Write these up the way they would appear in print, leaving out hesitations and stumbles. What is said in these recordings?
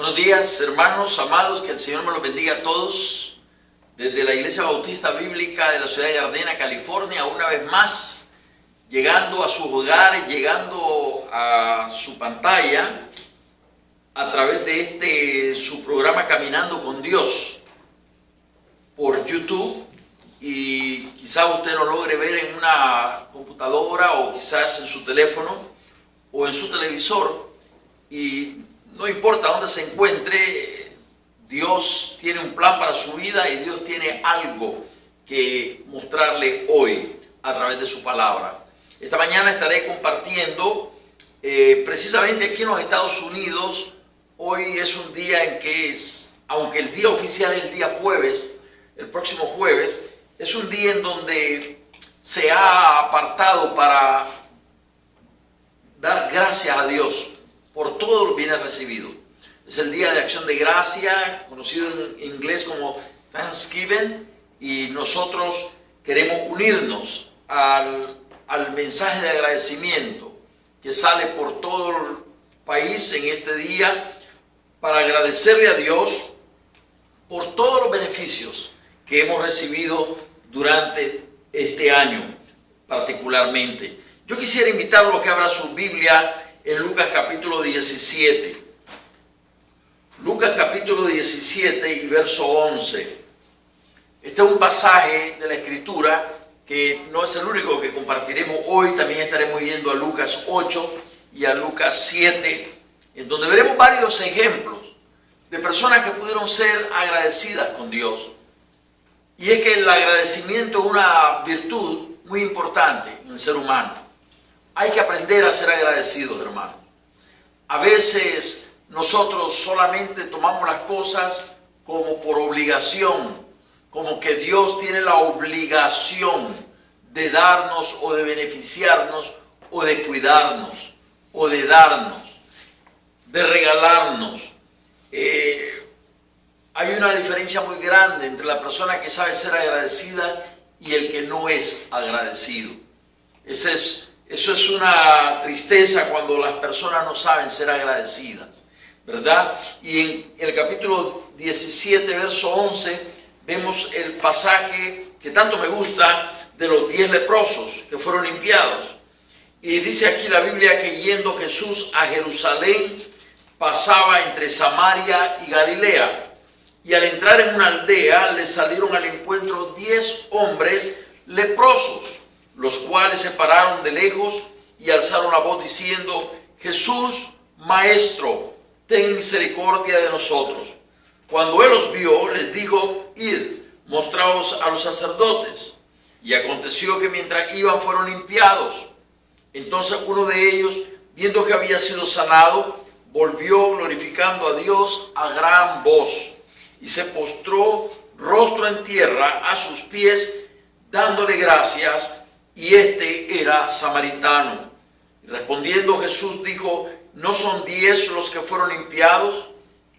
Buenos días, hermanos amados, que el Señor me los bendiga a todos. Desde la Iglesia Bautista Bíblica de la ciudad de Gardena, California, una vez más, llegando a sus hogares, llegando a su pantalla, a través de su programa Caminando con Dios, por YouTube, y quizás usted lo logre ver en una computadora o quizás en su teléfono o en su televisor, y no importa dónde se encuentre, Dios tiene un plan para su vida y Dios tiene algo que mostrarle hoy a través de su palabra. Esta mañana estaré compartiendo precisamente aquí en los Estados Unidos. Hoy es un día en que aunque el día oficial es el día jueves, el próximo jueves, es un día en donde se ha apartado para dar gracias a Dios por todos los bienes recibidos. Es el Día de Acción de Gracia, conocido en inglés como Thanksgiving, y nosotros queremos unirnos al mensaje de agradecimiento que sale por todo el país en este día para agradecerle a Dios por todos los beneficios que hemos recibido durante este año particularmente. Yo quisiera invitarlo a que abra su Biblia en Lucas capítulo 17. Lucas capítulo 17 y verso 11. Este es un pasaje de la Escritura que no es el único que compartiremos hoy. También estaremos yendo a Lucas 8 y a Lucas 7, en donde veremos varios ejemplos de personas que pudieron ser agradecidas con Dios. Y es que el agradecimiento es una virtud muy importante en el ser humano. Hay que aprender a ser agradecidos, hermano. A veces nosotros solamente tomamos las cosas como por obligación, como que Dios tiene la obligación de darnos o de beneficiarnos o de cuidarnos o de darnos, de regalarnos. Hay una diferencia muy grande entre la persona que sabe ser agradecida y el que no es agradecido. Eso es una tristeza cuando las personas no saben ser agradecidas, ¿verdad? Y en el capítulo 17, verso 11, vemos el pasaje que tanto me gusta de los 10 leprosos que fueron limpiados. Y dice aquí la Biblia que yendo Jesús a Jerusalén, pasaba entre Samaria y Galilea. Y al entrar en una aldea, le salieron al encuentro 10 hombres leprosos, los cuales se pararon de lejos y alzaron la voz diciendo: Jesús, Maestro, ten misericordia de nosotros. Cuando él los vio, les dijo: Id, mostraos a los sacerdotes. Y aconteció que mientras iban fueron limpiados. Entonces uno de ellos, viendo que había sido sanado, volvió glorificando a Dios a gran voz, y se postró rostro en tierra a sus pies, dándole gracias. Y este era samaritano. Respondiendo Jesús dijo: ¿no son 10 los que fueron limpiados?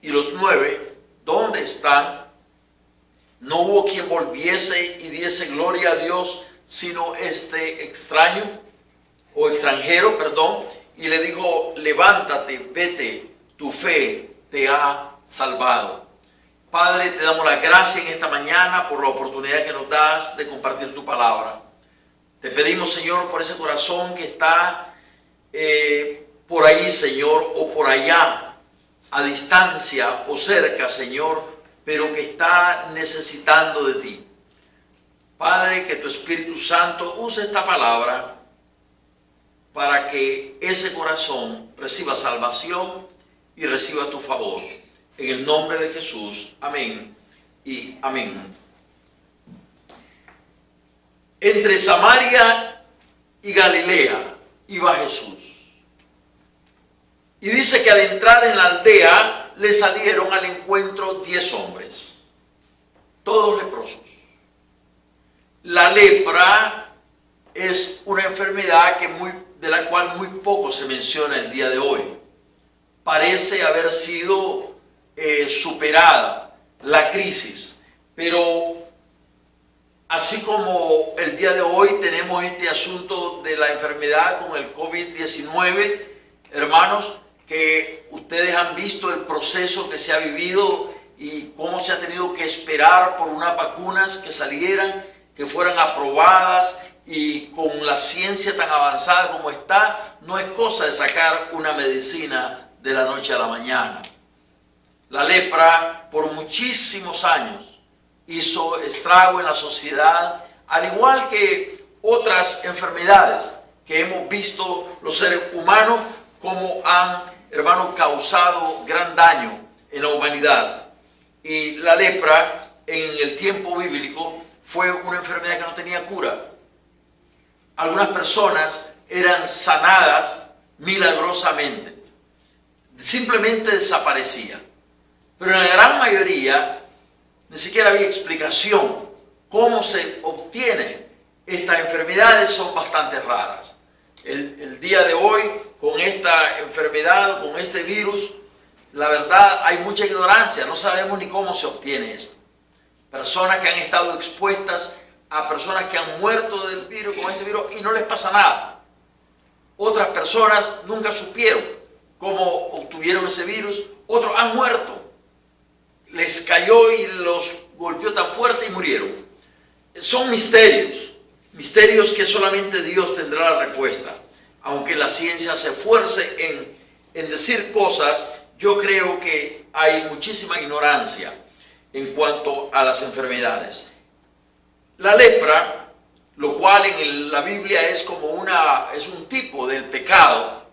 ¿Y los 9 dónde están? No hubo quien volviese y diese gloria a Dios, sino este extranjero. Y le dijo: levántate, vete, tu fe te ha salvado. Padre, te damos las gracias en esta mañana por la oportunidad que nos das de compartir tu palabra. Te pedimos, Señor, por ese corazón que está por ahí, Señor, o por allá, a distancia o cerca, Señor, pero que está necesitando de ti. Padre, que tu Espíritu Santo use esta palabra para que ese corazón reciba salvación y reciba tu favor. En el nombre de Jesús, amén y amén. Entre Samaria y Galilea iba Jesús. Y dice que al entrar en la aldea le salieron al encuentro 10 hombres, todos leprosos. La lepra es una enfermedad de la cual muy poco se menciona el día de hoy. Parece haber sido superada la crisis, pero así como el día de hoy tenemos este asunto de la enfermedad con el COVID-19, hermanos, que ustedes han visto el proceso que se ha vivido y cómo se ha tenido que esperar por unas vacunas que salieran, que fueran aprobadas, y con la ciencia tan avanzada como está, no es cosa de sacar una medicina de la noche a la mañana. La lepra por muchísimos años hizo estrago en la sociedad, al igual que otras enfermedades que hemos visto los seres humanos como han, hermanos, causado gran daño en la humanidad. Y la lepra en el tiempo bíblico fue una enfermedad que no tenía cura. Algunas personas eran sanadas milagrosamente, simplemente desaparecían. Pero en la gran mayoría ni siquiera había explicación cómo se obtiene. Estas enfermedades son bastante raras. El día de hoy, con esta enfermedad, con este virus, la verdad hay mucha ignorancia, no sabemos ni cómo se obtiene esto. Personas que han estado expuestas a personas que han muerto del virus, con este virus, y no les pasa nada. Otras personas nunca supieron cómo obtuvieron ese virus, otros han muerto. Les cayó y los golpeó tan fuerte y murieron. Son misterios, misterios que solamente Dios tendrá la respuesta. Aunque la ciencia se esfuerce en decir cosas, yo creo que hay muchísima ignorancia en cuanto a las enfermedades. La lepra, lo cual en la Biblia es como es un tipo del pecado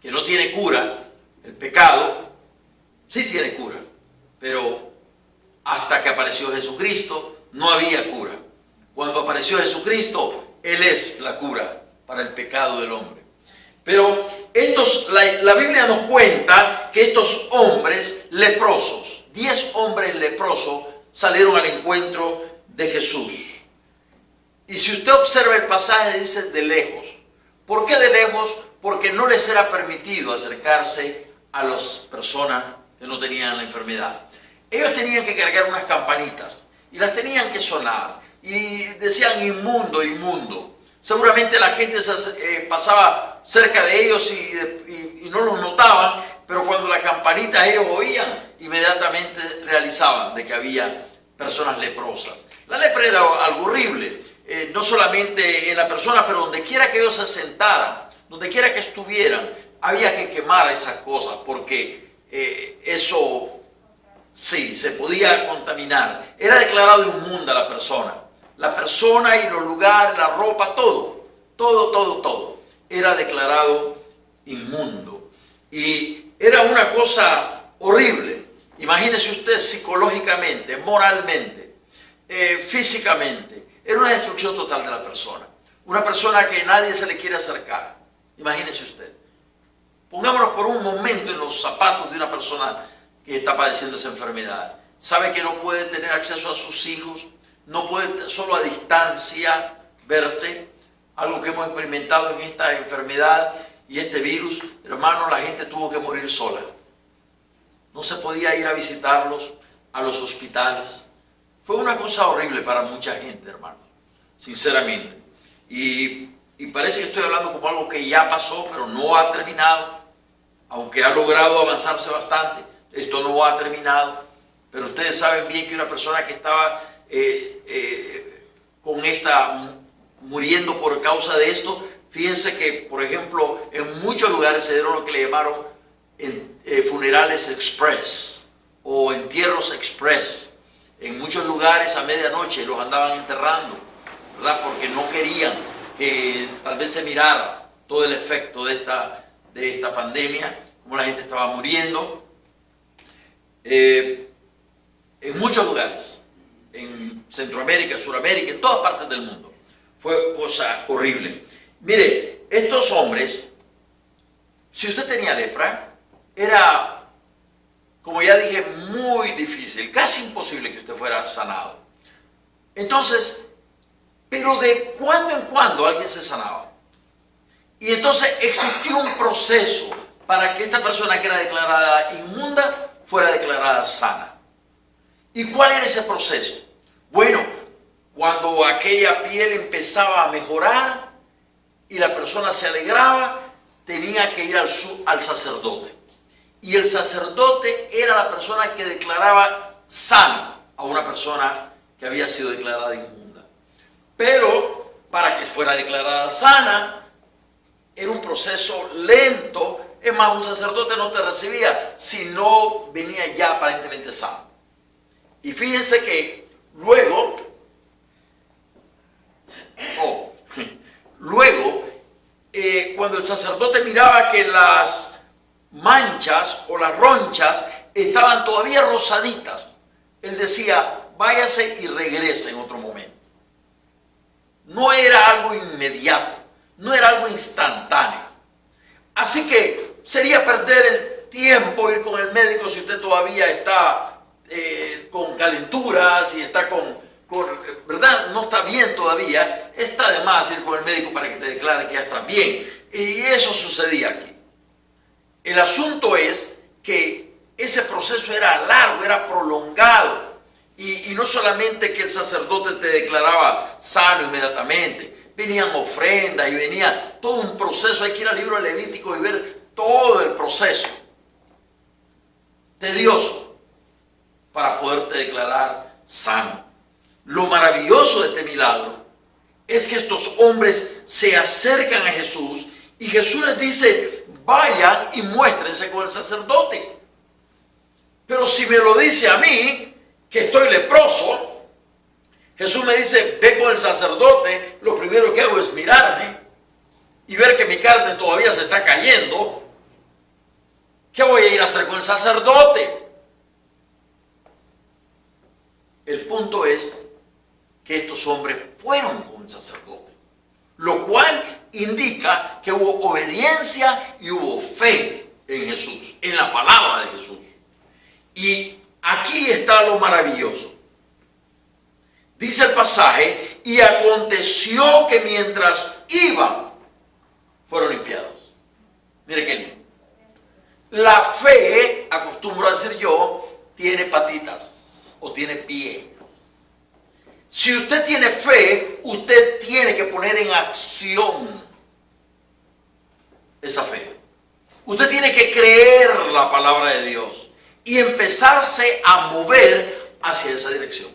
que no tiene cura. El pecado sí tiene cura, pero hasta que apareció Jesucristo no había cura. Cuando apareció Jesucristo, Él es la cura para el pecado del hombre. Pero la Biblia nos cuenta que estos hombres leprosos, 10 hombres leprosos, salieron al encuentro de Jesús. Y si usted observa el pasaje, dice de lejos. ¿Por qué de lejos? Porque no les era permitido acercarse a las personas que no tenían la enfermedad. Ellos tenían que cargar unas campanitas y las tenían que sonar y decían inmundo, inmundo. Seguramente la gente pasaba cerca de ellos y no los notaban, pero cuando la campanita ellos oían, inmediatamente realizaban de que había personas leprosas. La lepra era algo horrible, no solamente en la persona, pero donde quiera que ellos se sentaran, donde quiera que estuvieran, había que quemar esas cosas, porque eso sí, se podía contaminar. Era declarado inmunda la persona y los lugares, la ropa, todo era declarado inmundo. Y era una cosa horrible. Imagínese usted psicológicamente, moralmente, físicamente. Era una destrucción total de la persona. Una persona que nadie se le quiere acercar. Imagínese usted. Pongámonos por un momento en los zapatos de una persona que está padeciendo esa enfermedad. Sabe que no puede tener acceso a sus hijos, no puede solo a distancia verte. Algo que hemos experimentado en esta enfermedad y este virus, hermano, la gente tuvo que morir sola. No se podía ir a visitarlos a los hospitales. Fue una cosa horrible para mucha gente, hermano, sinceramente. Y parece que estoy hablando como algo que ya pasó, pero no ha terminado. Aunque ha logrado avanzarse bastante, esto no ha terminado. Pero ustedes saben bien que una persona que estaba muriendo por causa de esto, fíjense que, por ejemplo, en muchos lugares se dieron lo que le llamaron funerales express o entierros express. En muchos lugares a medianoche los andaban enterrando, ¿verdad? Porque no querían que tal vez se mirara todo el efecto de esta pandemia, como la gente estaba muriendo. En muchos lugares, en Centroamérica, Suramérica, en todas partes del mundo. Fue cosa horrible. Mire, estos hombres, si usted tenía lepra, era, como ya dije, muy difícil, casi imposible que usted fuera sanado. Entonces, pero de cuando en cuando alguien se sanaba. Y entonces existió un proceso para que esta persona que era declarada inmunda fuera declarada sana. ¿Y cuál era ese proceso? Bueno, cuando aquella piel empezaba a mejorar y la persona se alegraba, tenía que ir al sacerdote. Y el sacerdote era la persona que declaraba sana a una persona que había sido declarada inmunda. Pero para que fuera declarada sana, era un proceso lento. Es más, un sacerdote no te recibía si no venía ya aparentemente sano. Y fíjense que luego, cuando el sacerdote miraba que las manchas o las ronchas estaban todavía rosaditas, él decía, váyase y regrese en otro momento. No era algo inmediato, no era algo instantáneo. Así que sería perder el tiempo ir con el médico si usted todavía está con calenturas y está ¿verdad? No está bien todavía. Está de más ir con el médico para que te declare que ya está bien. Y eso sucedía aquí. El asunto es que ese proceso era largo, era prolongado. Y no solamente que el sacerdote te declaraba sano inmediatamente, venían ofrendas y venía todo un proceso. Hay que ir al libro de Levítico y ver todo el proceso tedioso para poderte declarar sano. Lo maravilloso de este milagro es que estos hombres se acercan a Jesús y Jesús les dice, vayan y muéstrense con el sacerdote. Pero si me lo dice a mí, que estoy leproso, Jesús me dice, ve con el sacerdote, lo primero que hago es mirarme y ver que mi carne todavía se está cayendo. ¿Qué voy a ir a hacer con el sacerdote? El punto es que estos hombres fueron con el sacerdote, lo cual indica que hubo obediencia y hubo fe en Jesús, en la palabra de Jesús. Y aquí está lo maravilloso. Dice el pasaje, y aconteció que mientras iban, fueron limpiados. Mire qué lindo. La fe, acostumbro a decir yo, tiene patitas o tiene pies. Si usted tiene fe, usted tiene que poner en acción esa fe. Usted tiene que creer la palabra de Dios y empezarse a mover hacia esa dirección.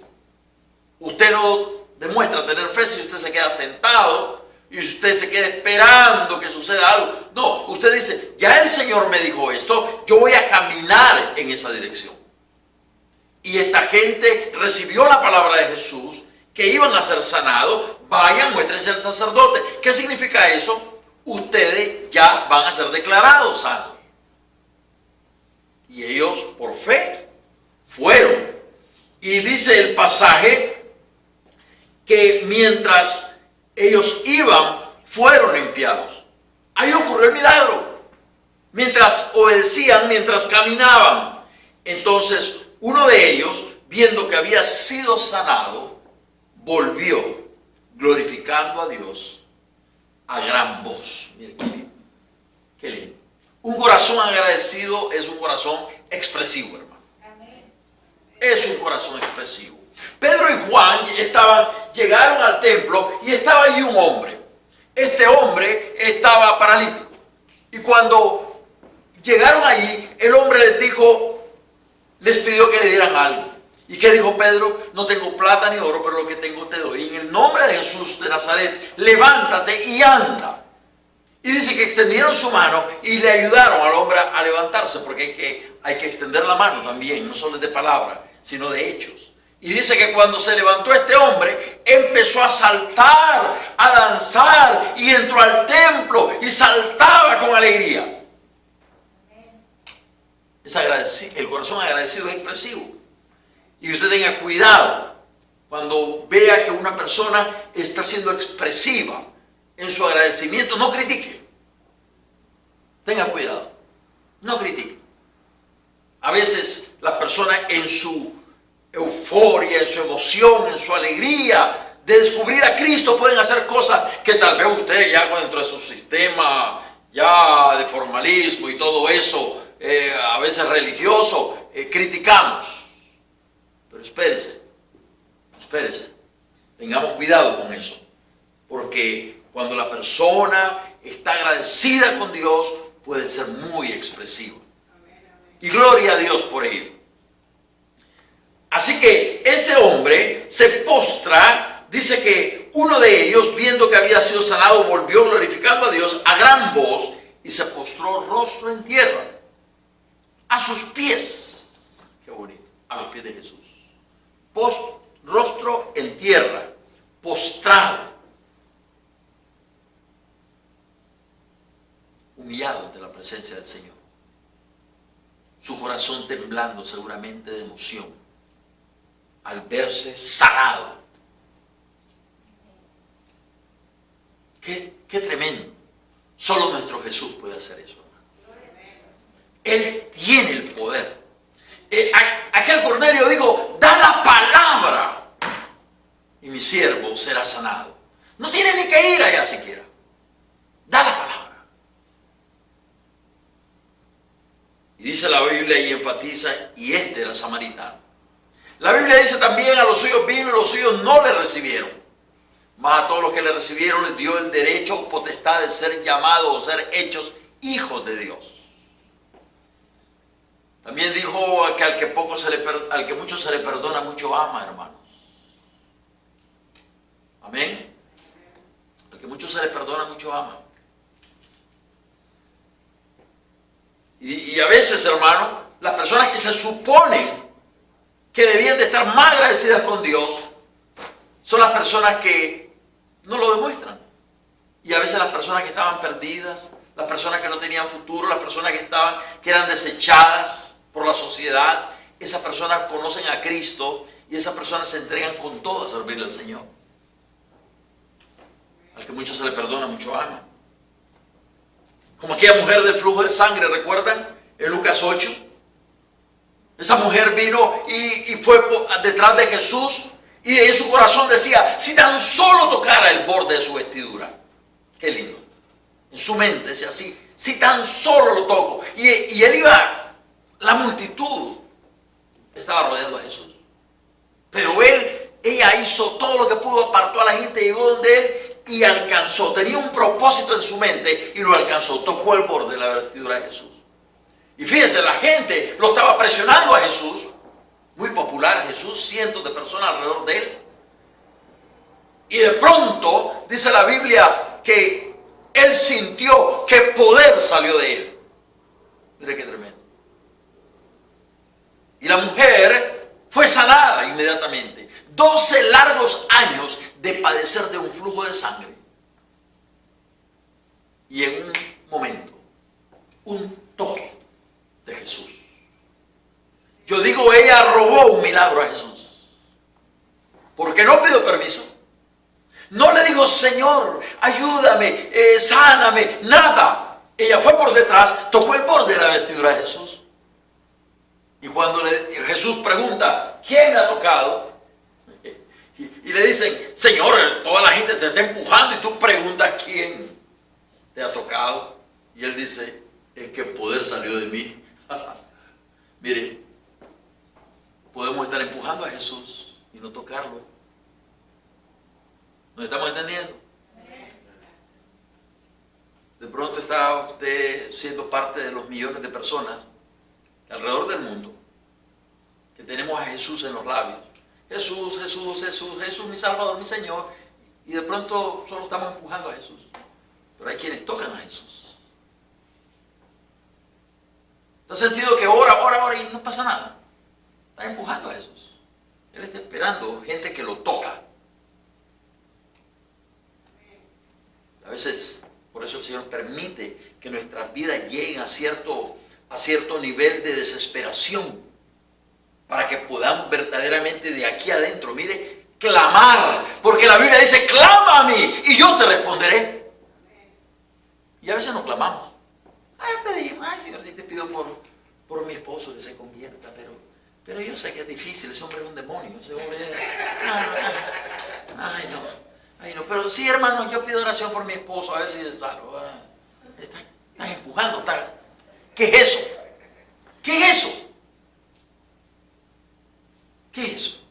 Usted no demuestra tener fe si usted se queda sentado y usted se queda esperando que suceda algo. No, usted dice, ya el Señor me dijo esto, yo voy a caminar en esa dirección. Y esta gente recibió la palabra de Jesús, que iban a ser sanados. Vayan, muéstrense al sacerdote. ¿Qué significa eso? Ustedes ya van a ser declarados sanos. Y ellos, por fe, fueron. Y dice el pasaje que mientras ellos iban, fueron limpiados. Ahí ocurrió el milagro. Mientras obedecían, mientras caminaban. Entonces, uno de ellos, viendo que había sido sanado, volvió glorificando a Dios a gran voz. Miren qué lindo. Qué lindo. Un corazón agradecido es un corazón expresivo, hermano. Es un corazón expresivo. Pedro y Juan llegaron al templo y estaba allí un hombre. Este hombre estaba paralítico. Y cuando llegaron allí, el hombre les pidió que le dieran algo. ¿Y qué dijo Pedro? No tengo plata ni oro, pero lo que tengo te doy. En el nombre de Jesús de Nazaret, levántate y anda. Y dice que extendieron su mano y le ayudaron al hombre a levantarse, porque hay que extender la mano también, no solo de palabra, sino de hechos. Y dice que cuando se levantó este hombre, empezó a saltar, a danzar, y entró al templo y saltaba con alegría. El corazón agradecido es expresivo. Y usted tenga cuidado cuando vea que una persona está siendo expresiva en su agradecimiento. No critique. Tenga cuidado. No critique. A veces las personas en su euforia, en su emoción, en su alegría de descubrir a Cristo pueden hacer cosas que tal vez usted ya dentro de su sistema ya de formalismo y todo eso, a veces religioso, criticamos. Pero espérese, tengamos cuidado con eso, porque cuando la persona está agradecida con Dios, puede ser muy expresiva. Y gloria a Dios por ello. Así que este hombre se postra, dice que uno de ellos, viendo que había sido sanado, volvió glorificando a Dios a gran voz y se postró rostro en tierra, a sus pies. Qué bonito, a los pies de Jesús. Rostro en tierra, postrado, humillado ante la presencia del Señor. Su corazón temblando seguramente de emoción al verse sanado. Qué tremendo. Solo nuestro Jesús puede hacer eso. Él tiene el poder. Aquel Cornelio dijo, da la palabra y mi siervo será sanado. No tiene ni que ir allá siquiera. Da la palabra. Y dice la Biblia y enfatiza, y este era samaritano. La Biblia dice también, a los suyos vino y los suyos no le recibieron. Mas a todos los que le recibieron les dio el derecho o potestad de ser llamados o ser hechos hijos de Dios. También dijo que al que mucho se le perdona, mucho ama, hermanos. Amén. Al que mucho se le perdona, mucho ama. Y a veces, hermanos, las personas que se suponen que debían de estar más agradecidas con Dios son las personas que no lo demuestran. Y a veces las personas que estaban perdidas, las personas que no tenían futuro, las personas que eran desechadas por la sociedad, esas personas conocen a Cristo y esas personas se entregan con todo a servirle al Señor. Al que mucho se le perdona, mucho ama. Como aquella mujer del flujo de sangre, ¿recuerdan? En Lucas 8. Esa mujer vino y fue detrás de Jesús y en su corazón decía, si tan solo tocara el borde de su vestidura. Qué lindo. En su mente decía así, si tan solo lo toco. Y él iba... La multitud estaba rodeando a Jesús. Pero ella hizo todo lo que pudo, apartó a la gente, llegó donde él y alcanzó. Tenía un propósito en su mente y lo alcanzó. Tocó el borde de la vestidura de Jesús. Y fíjense, la gente lo estaba presionando a Jesús. Muy popular Jesús, cientos de personas alrededor de él. Y de pronto, dice la Biblia, que él sintió que poder salió de él. Mire qué tremendo. Y la mujer fue sanada inmediatamente. 12 largos años de padecer de un flujo de sangre. Y en un momento, un toque de Jesús. Yo digo, ella robó un milagro a Jesús. Porque no pidió permiso. No le dijo, Señor, ayúdame, sáname, nada. Ella fue por detrás, tocó el borde de la vestidura de Jesús. Y cuando Jesús pregunta, ¿quién me ha tocado? Y le dicen, Señor, toda la gente te está empujando y tú preguntas quién te ha tocado. Y él dice, es que el poder salió de mí. Mire, podemos estar empujando a Jesús y no tocarlo. ¿Nos estamos entendiendo? De pronto está usted siendo parte de los millones de personas alrededor del mundo que tenemos a Jesús en los labios. Jesús, Jesús, Jesús, Jesús, mi Salvador, mi Señor. Y de pronto solo estamos empujando a Jesús. Pero hay quienes tocan a Jesús. ¿Te has sentido que ora y no pasa nada? Está empujando a Jesús. Él está esperando gente que lo toca. A veces, por eso el Señor permite que nuestras vidas lleguen a cierto nivel de desesperación, para que podamos verdaderamente de aquí adentro, mire, clamar, porque la Biblia dice, clama a mí y yo te responderé. Y a veces no clamamos. Pedimos, Señor, te pido por mi esposo que se convierta, pero yo sé que es difícil, ese hombre es un demonio, ese hombre ay no, pero sí, hermano, yo pido oración por mi esposo, a ver si estás empujando, ¿qué es eso? ¿Qué es eso? ¿Qué es eso?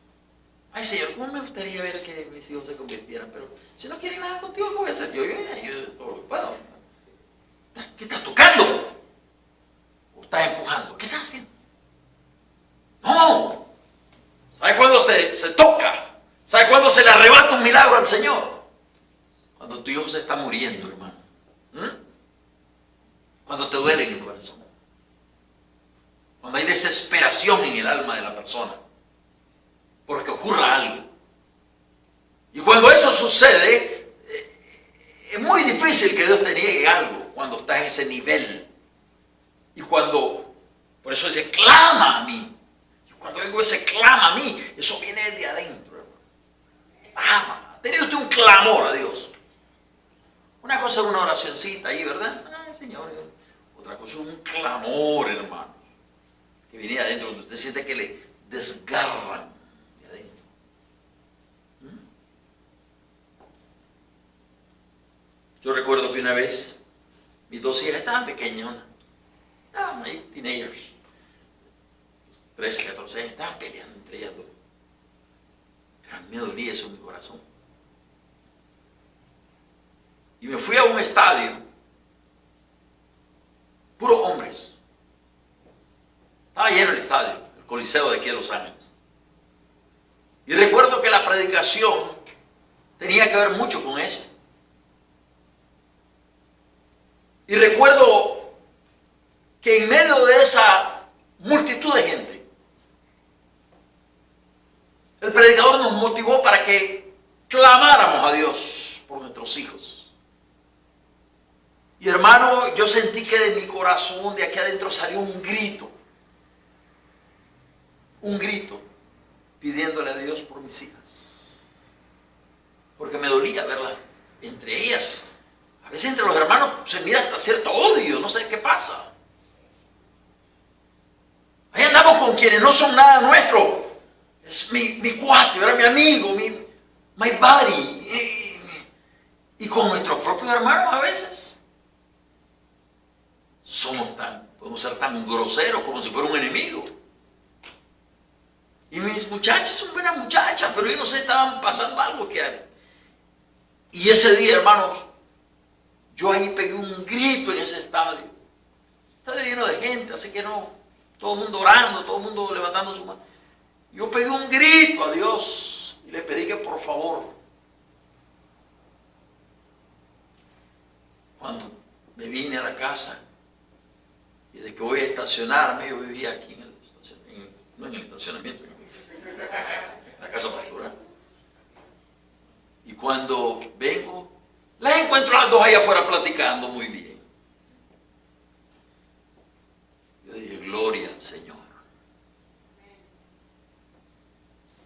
Ay, Señor, ¿cómo me gustaría ver que mis hijos se convirtieran? Pero si no quieren nada contigo, ¿qué voy a hacer? Yo todo lo que puedo. ¿Qué estás tocando? ¿O estás empujando? ¿Qué estás haciendo? No. ¿Sabe cuándo se toca? ¿Sabe cuándo se le arrebata un milagro al Señor? Cuando tu hijo se está muriendo, hermano. Cuando te duele en el corazón. Cuando hay desesperación en el alma de la persona. Porque ocurra algo. Y cuando eso sucede, es muy difícil que Dios te niegue algo cuando estás en ese nivel. Y cuando, por eso dice, clama a mí. Y cuando digo ese clama a mí, eso viene de adentro, hermano. Clama. Ha tenido usted un clamor a Dios. Una cosa es una oracioncita ahí, ¿verdad? Ay, Señor. Otra cosa es un clamor, hermano. Que viene de adentro, donde usted siente que le desgarran de adentro. Yo recuerdo que una vez mis dos hijas estaban pequeñas, estaban ahí, teenagers, 13, 14 años, estaban peleando entre ellas dos. Pero a mí me dolía eso en mi corazón. Y me fui a un estadio, puros hombres. Estaba lleno el estadio, el Coliseo de aquí de Los Ángeles. Y recuerdo que la predicación tenía que ver mucho con eso. Y recuerdo que en medio de esa multitud de gente, el predicador nos motivó para que clamáramos a Dios por nuestros hijos. Y hermano, yo sentí que de mi corazón, de aquí adentro, salió un grito pidiéndole a Dios por mis hijas. Porque me dolía verlas entre ellas. A veces entre los hermanos se mira hasta cierto odio, no sé qué pasa. Ahí andamos con quienes no son nada nuestro. Es mi cuate, era mi amigo, my buddy. Y con nuestros propios hermanos a veces podemos ser tan groseros como si fuera un enemigo. Y mis muchachas son buenas muchachas, pero yo no sé, estaban pasando algo que hay. Y ese día, hermanos, yo ahí pegué un grito en ese estadio. Estadio lleno de gente, así que no, todo el mundo orando, todo el mundo levantando su mano. Yo pegué un grito a Dios y le pedí que por favor, cuando me vine a la casa y de que voy a estacionarme, yo vivía aquí en el estacionamiento, no en el estacionamiento, en la casa pastoral. Y cuando vengo, las encuentro a las dos allá afuera platicando muy bien. Yo dije, gloria al Señor.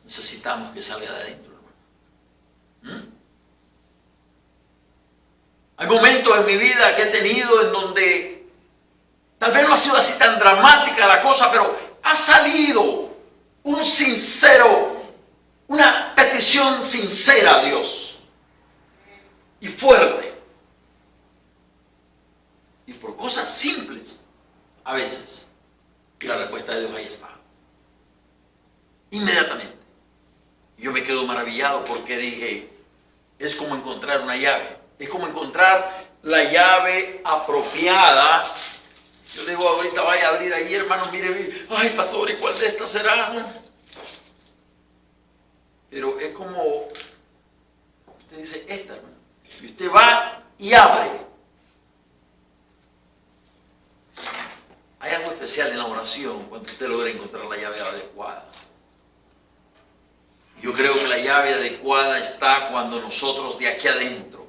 Necesitamos que salga de adentro, hermano. Hay momentos en mi vida que he tenido en donde tal vez no ha sido así tan dramática la cosa, pero ha salido una petición sincera a Dios y fuerte. Y por cosas simples, a veces. Y la respuesta de Dios ahí está. Inmediatamente. Yo me quedo maravillado porque dije, es como encontrar una llave. Es como encontrar la llave apropiada. Yo digo, ahorita vaya a abrir ahí, hermano, mire, ay, pastor, ¿y cuál de estas será? Pero es como, usted dice, esta, hermano. Y usted va y abre. Hay algo especial en la oración cuando usted logra encontrar la llave adecuada. Yo creo que la llave adecuada está cuando nosotros de aquí adentro,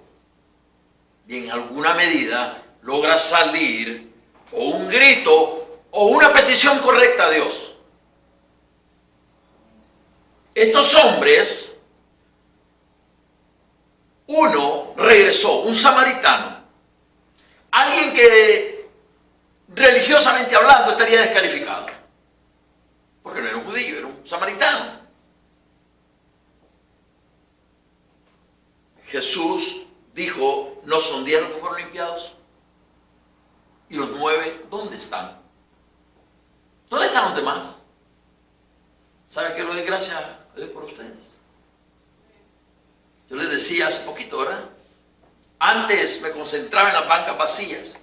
y en alguna medida, logra salir o un grito o una petición correcta a Dios. Estos hombres, uno regresó, un samaritano, alguien que religiosamente hablando estaría descalificado, porque no era un judío, era un samaritano. Jesús dijo, ¿no son 10 los que fueron limpiados? ¿Y los 9 dónde están? ¿Dónde están los demás? ¿Sabe qué? Lo doy gracias a Dios por ustedes. Yo les decía hace poquito, ¿verdad? Antes me concentraba en las bancas vacías.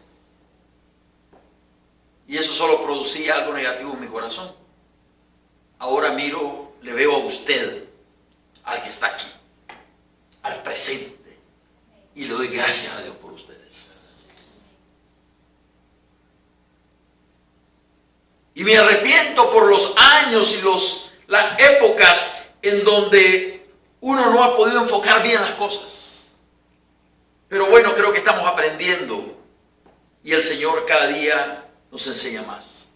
producía algo negativo en mi corazón. Ahora miro, le veo a usted, al que está aquí, al presente, y le doy gracias a Dios por ustedes. Y me arrepiento por los años y las épocas en donde uno no ha podido enfocar bien las cosas. Pero bueno, creo que estamos aprendiendo y el Señor cada día nos enseña más.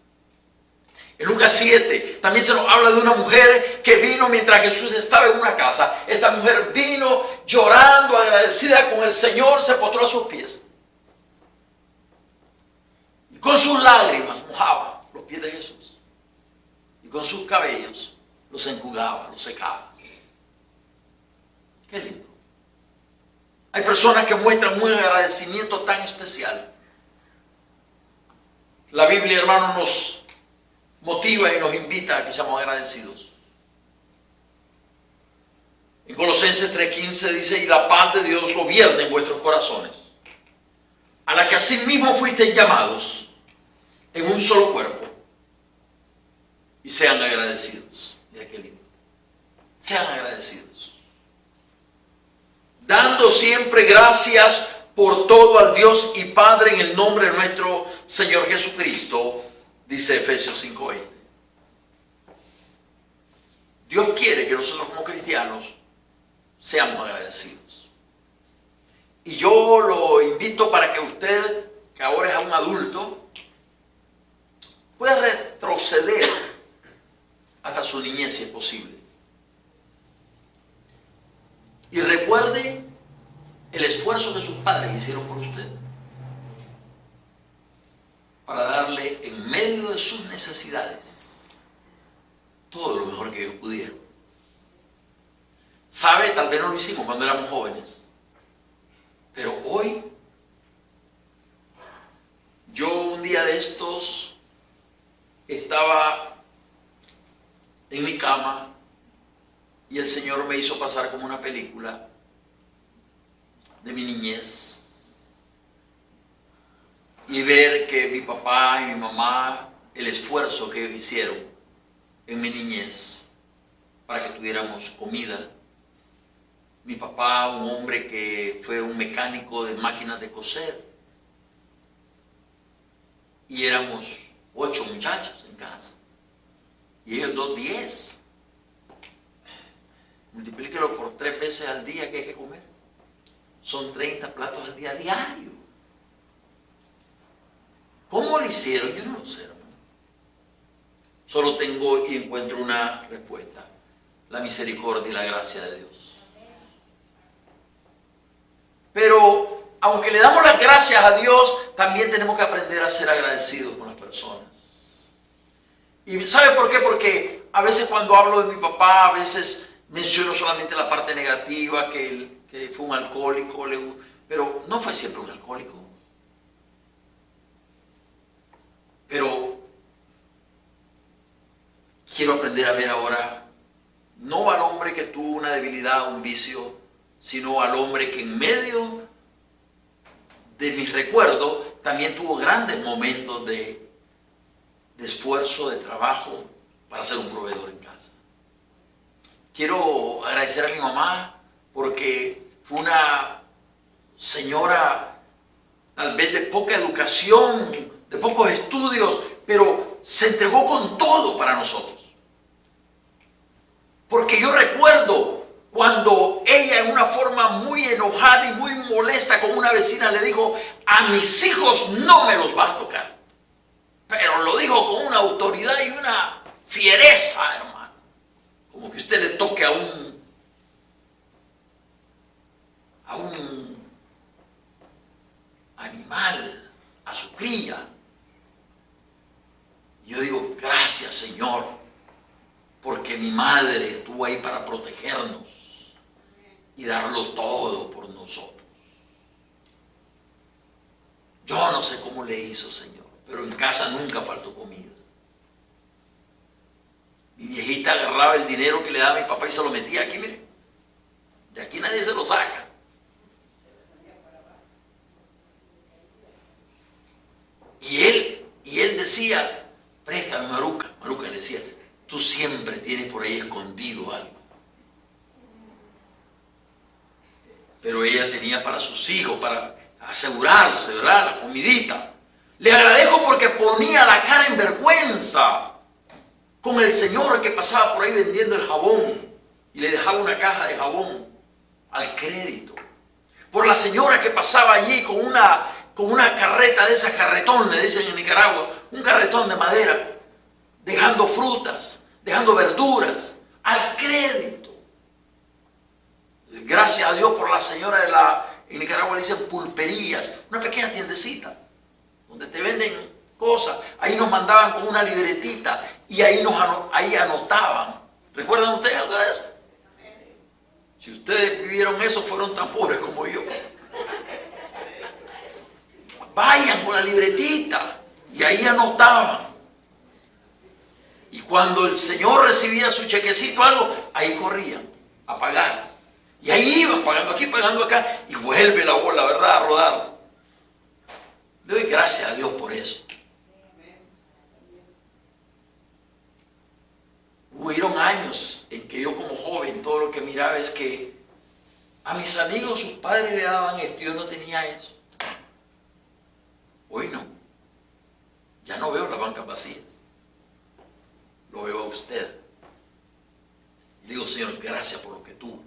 En Lucas 7 también se nos habla de una mujer que vino mientras Jesús estaba en una casa. Esta mujer vino llorando, agradecida con el Señor, se postró a sus pies. Y con sus lágrimas mojaba los pies de Jesús. Y con sus cabellos los enjugaba, los secaba. Qué lindo. Hay personas que muestran un agradecimiento tan especial. La Biblia, hermano, nos motiva y nos invita a que seamos agradecidos. En Colosenses 3:15 dice: y la paz de Dios gobierne en vuestros corazones, a la que asimismo fuisteis llamados en un solo cuerpo, y sean agradecidos. Mira qué lindo. Sean agradecidos, dando siempre gracias por todo al Dios y Padre en el nombre de nuestro Señor Jesucristo, dice Efesios 5:20. Dios quiere que nosotros como cristianos seamos agradecidos. Y yo lo invito para que usted, que ahora es un adulto, pueda retroceder hasta su niñez si es posible. Y recuerde el esfuerzo que sus padres hicieron por usted para darle en medio de sus necesidades todo lo mejor que ellos pudieron. ¿Sabe? Tal vez no lo hicimos cuando éramos jóvenes, pero hoy, yo un día de estos estaba en mi cama y el Señor me hizo pasar como una película de mi niñez y ver que mi papá y mi mamá, el esfuerzo que ellos hicieron en mi niñez para que tuviéramos comida. Mi papá, un hombre que fue un mecánico de máquinas de coser, y éramos 8 muchachos en casa y ellos 2, 10. Multiplíquelo por 3 veces al día que hay que comer. Son 30 platos al día diario. ¿Cómo lo hicieron? Yo no lo sé, hermano. Solo tengo y encuentro una respuesta: la misericordia y la gracia de Dios. Pero aunque le damos las gracias a Dios, también tenemos que aprender a ser agradecidos con las personas. ¿Y sabe por qué? Porque a veces cuando hablo de mi papá, a veces menciono solamente la parte negativa, que fue un alcohólico, pero no fue siempre un alcohólico. Pero quiero aprender a ver ahora, no al hombre que tuvo una debilidad, un vicio, sino al hombre que en medio de mis recuerdos también tuvo grandes momentos de esfuerzo, de trabajo para ser un proveedor en casa. Quiero agradecer a mi mamá porque fue una señora tal vez de poca educación, de pocos estudios, pero se entregó con todo para nosotros. Porque yo recuerdo cuando ella, en una forma muy enojada y muy molesta con una vecina, le dijo: a mis hijos no me los vas a tocar. Pero lo dijo con una autoridad y una fiereza, hermano. Como que usted le toque a un animal, a su cría. Y yo digo: gracias, Señor, porque mi madre estuvo ahí para protegernos y darlo todo por nosotros. Yo no sé cómo le hizo, Señor, pero en casa nunca faltó comida. Mi viejita agarraba el dinero que le daba mi papá y se lo metía aquí, mire. De aquí nadie se lo saca. Y él decía: préstame Maruca. Maruca le decía, tú siempre tienes por ahí escondido algo. Pero ella tenía para sus hijos, para asegurarse, ¿verdad? La comidita. Le agradezco porque ponía la cara en vergüenza con el señor que pasaba por ahí vendiendo el jabón y le dejaba una caja de jabón al crédito. Por la señora que pasaba allí con una carreta de esas, carretón, le dicen en Nicaragua, un carretón de madera, dejando frutas, dejando verduras al crédito. Gracias a Dios por la señora en Nicaragua le dicen pulperías, una pequeña tiendecita donde te venden cosas. Ahí nos mandaban con una libretita y ahí anotaban. ¿Recuerdan ustedes algo de eso? Si ustedes vivieron eso, fueron tan pobres como yo. Vayan con la libretita y ahí anotaban. Y cuando el señor recibía su chequecito o algo, ahí corrían a pagar. Y ahí iban pagando aquí, pagando acá, y vuelve la bola, ¿verdad?, a rodar. Le doy gracias a Dios por eso. Hubieron años en que yo como joven todo lo que miraba es que a mis amigos sus padres le daban esto, yo no tenía eso. Hoy no. Ya no veo las bancas vacías. Lo veo a usted. Y digo, Señor, gracias por lo que tuvo.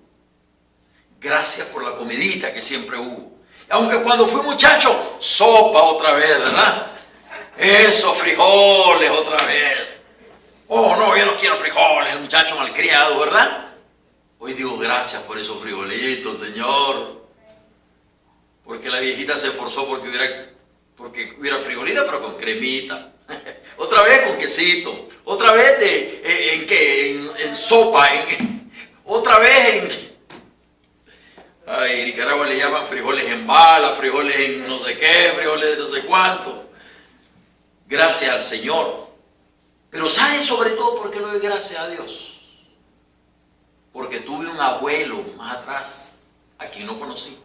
Gracias por la comidita que siempre hubo. Aunque cuando fui muchacho, sopa otra vez, ¿verdad? Eso, frijoles otra vez. Oh, no, yo no quiero frijoles, el muchacho malcriado, ¿verdad? Hoy digo gracias por esos frijolitos, Señor. Porque la viejita se esforzó porque hubiera frijolita, pero con cremita. Otra vez con quesito. Otra vez en sopa. Otra vez en... Ay, en Nicaragua le llaman frijoles en bala, frijoles en no sé qué, frijoles de no sé cuánto. Gracias al Señor. Pero ¿saben sobre todo por qué le doy gracias a Dios? Porque tuve un abuelo más atrás, a quien no conocí,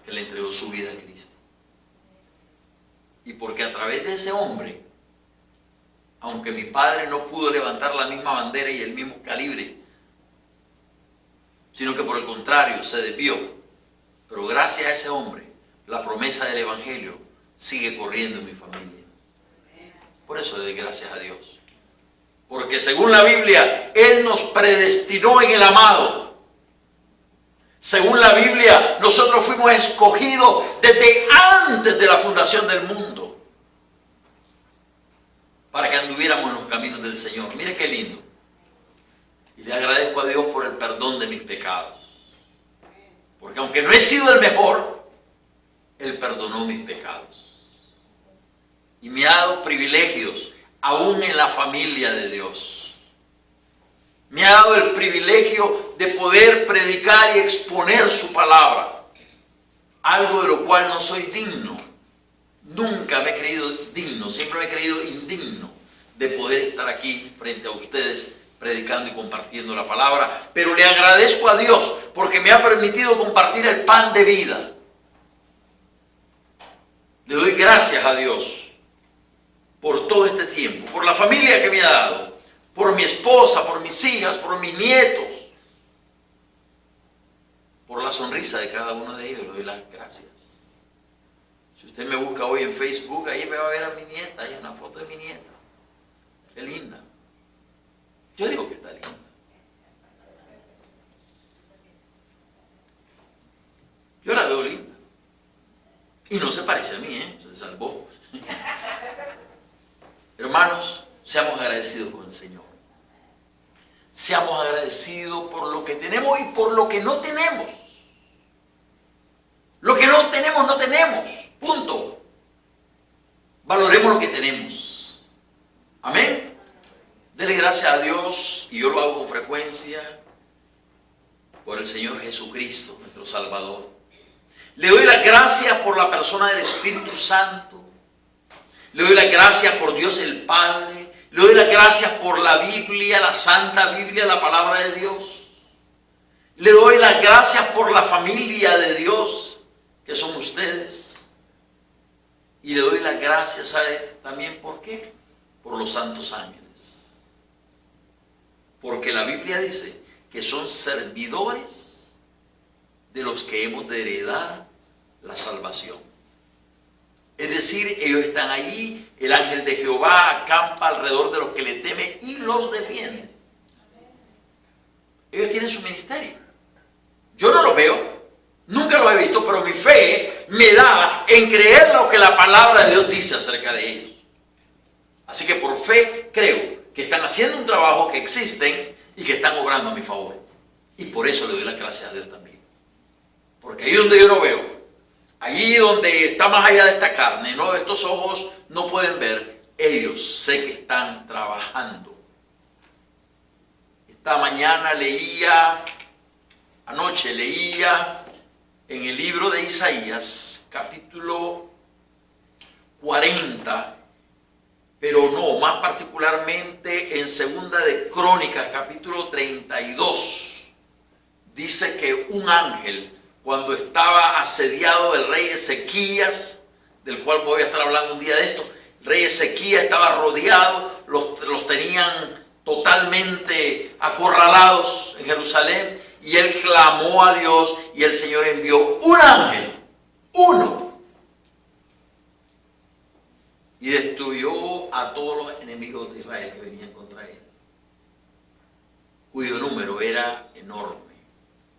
que le entregó su vida a Cristo. Y porque a través de ese hombre, aunque mi padre no pudo levantar la misma bandera y el mismo calibre, sino que por el contrario se desvió, pero gracias a ese hombre, la promesa del Evangelio sigue corriendo en mi familia. Por eso le doy gracias a Dios. Porque según la Biblia, Él nos predestinó en el amado. Según la Biblia, nosotros fuimos escogidos desde antes de la fundación del mundo para que anduviéramos en los caminos del Señor. Mire qué lindo. Y le agradezco a Dios por el perdón de mis pecados. Porque aunque no he sido el mejor, Él perdonó mis pecados. Y me ha dado privilegios, aún en la familia de Dios. Me ha dado el privilegio de poder predicar y exponer su palabra. Algo de lo cual no soy digno. Nunca me he creído digno, siempre me he creído indigno de poder estar aquí frente a ustedes predicando y compartiendo la palabra. Pero le agradezco a Dios porque me ha permitido compartir el pan de vida. Le doy gracias a Dios por todo este tiempo, por la familia que me ha dado, por mi esposa, por mis hijas, por mis nietos, por la sonrisa de cada uno de ellos. Le doy las gracias. Si usted me busca hoy en Facebook, ahí me va a ver a mi nieta, hay una foto de mi nieta. Qué linda. Yo digo que está linda. Yo la veo linda. Y no se parece a mí, se salvó. Hermanos, seamos agradecidos con el Señor. Seamos agradecidos por lo que tenemos y por lo que no tenemos. Lo que no tenemos, no tenemos. Punto. Valoremos lo que tenemos. Amén. Dele gracias a Dios, y yo lo hago con frecuencia, por el Señor Jesucristo, nuestro Salvador. Le doy las gracias por la persona del Espíritu Santo. Le doy las gracias por Dios el Padre. Le doy las gracias por la Biblia, la Santa Biblia, la palabra de Dios. Le doy las gracias por la familia de Dios, que son ustedes. Y le doy las gracias, ¿sabe también por qué? por los santos ángeles. Porque la Biblia dice que son servidores de los que hemos de heredar la salvación. Es decir, ellos están allí, el ángel de Jehová acampa alrededor de los que le temen y los defiende. Ellos tienen su ministerio. Yo no lo veo, nunca lo he visto, pero mi fe me da en creer lo que la palabra de Dios dice acerca de ellos. Así que por fe creo que están haciendo un trabajo, que existen y que están obrando a mi favor. Y por eso le doy las gracias a Dios también. Porque ahí donde yo no veo, allí donde está más allá de esta carne, ¿no? Estos ojos no pueden ver, ellos sé que están trabajando. Esta mañana anoche leía en el libro de Isaías, capítulo 40, pero no, más particularmente en Segunda de Crónicas, capítulo 32, dice que un ángel, cuando estaba asediado el rey Ezequías, del cual voy a estar hablando un día de esto, el rey Ezequías estaba rodeado, los tenían totalmente acorralados en Jerusalén, y él clamó a Dios y el Señor envió un ángel, uno, y destruyó a todos los enemigos de Israel que venían contra él, cuyo número era enorme,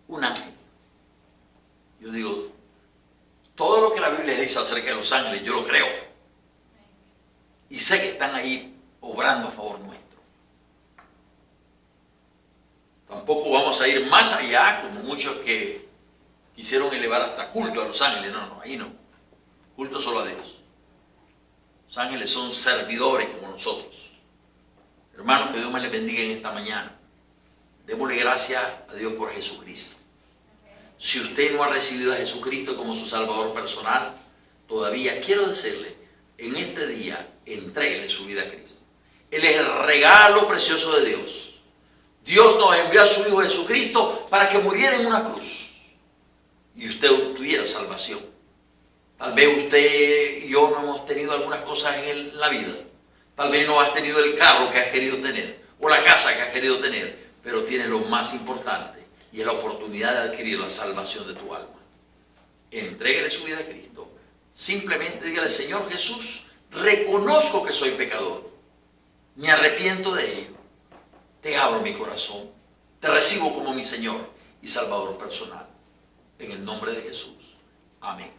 un ángel. Yo digo, todo lo que la Biblia dice acerca de los ángeles, yo lo creo. Y sé que están ahí obrando a favor nuestro. Tampoco vamos a ir más allá, como muchos que quisieron elevar hasta culto a los ángeles. No, ahí no. Culto solo a Dios. Los ángeles son servidores como nosotros. Hermanos, que Dios me les bendiga en esta mañana. Démosle gracias a Dios por Jesucristo. Si usted no ha recibido a Jesucristo como su Salvador personal, todavía quiero decirle, en este día, entréguele su vida a Cristo. Él es el regalo precioso de Dios. Dios nos envió a su Hijo Jesucristo para que muriera en una cruz y usted tuviera salvación. Tal vez usted y yo no hemos tenido algunas cosas en la vida. Tal vez no has tenido el carro que has querido tener o la casa que has querido tener, pero tienes lo más importante. Y es la oportunidad de adquirir la salvación de tu alma. Entréguele su vida a Cristo. Simplemente dígale, Señor Jesús, reconozco que soy pecador. Me arrepiento de ello. Te abro mi corazón. Te recibo como mi Señor y Salvador personal. En el nombre de Jesús. Amén.